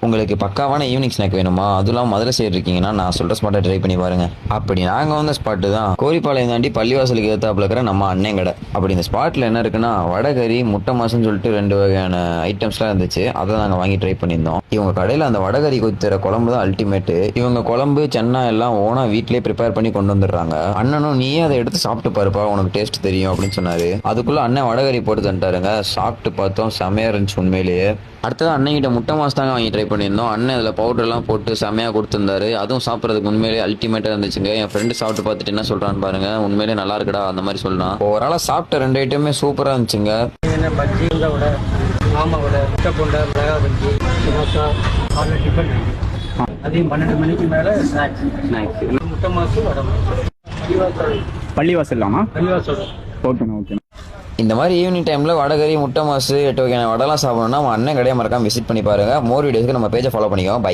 உங்களுக்கு பக்காவான evening snack வேணுமா? அதுலாம் மதுரை சைடு இருக்கீங்கன்னா நான் சொல்ற ஸ்பாட்டை ட்ரை பண்ணி பாருங்க. அப்படி நாங்க வந்த ஸ்பாட்டு தான் கோரிப்பாளையம் தாண்டி பள்ளிவாசலுக்கு ஏத்தாப்புல இருக்கிற நம்ம அண்ணன் கடை. அப்படி இந்த ஸ்பாட்ல என்ன இருக்குன்னா வடகறி முட்டை மாசுன்னு சொல்லிட்டு 2 வகையான ஐட்டம்ஸ்லாம் இருந்துச்சு. அதை நாங்கள் வாங்கி ட்ரை பண்ணியிருந்தோம். இவங்க கடையில் அந்த வடகறி கொத்துற குழம்பு தான் அல்டிமேட்டு. இவங்க குழம்பு சென்னா எல்லாம் ஓனா வீட்லயே ப்ரிப்பேர் பண்ணி கொண்டு வந்துடுறாங்க. அண்ணனும் நீயே அதை எடுத்து சாப்பிட்டு பாருப்பா, உனக்கு டேஸ்ட் தெரியும் அப்படின்னு சொன்னாரு. அதுக்குள்ள அண்ணன் வடகறி போட்டு தந்துட்டாருங்க. சாப்பிட்டு பார்த்தோம், செமையா இருந்துச்சு உண்மையிலேயே. அடுத்தது அண்ணன்கிட்ட முட்டை மாஸ் தாங்க வாங்கி ட்ரை பண்ணியிருந்தோம். அண்ணன் அதில் பவுடர்லாம் போட்டு செமையாக கொடுத்துருந்தாரு. அதுவும் சாப்பிட்றதுக்கு உண்மையிலேயே அல்டிமேட்டாக இருந்துச்சுங்க. என் ஃப்ரெண்டு சாப்பிட்டு பார்த்துட்டு என்ன சொல்கிறான்னு பாருங்க, உண்மையிலே நல்லா இருக்குடா அந்த மாதிரி சொல்லலாம். ஓவராலாக சாப்பிட்ட 2 ஐட்டமே சூப்பராக இருந்துச்சுங்க. பஜ்ஜி விட ஆமாம் விட முட்டை போண்டை மிளகா பஜ்ஜி சமோசா ஆர்டர் டிஃபன் அதையும் 12 மணிக்கு மேலே ஸ்நாக்ஸ் முட்டை மாசு வடை பள்ளிவாசல்லாமா? பள்ளிவாசல். ஓகேண்ணா ஓகேண்ணா. இந்த மாதிரி ஈவினிங் டைமில் வடகறி முட்டை மாசு 8 வகையான வடைலாம் சாப்பிடணும்னா நம்ம அண்ணன் கடையை மறக்காம விசிட் பண்ணி பாருங்க. மோர் வீடியோஸ்க்கு நம்ம பேஜை ஃபாலோ பண்ணிக்கோங்க. பை.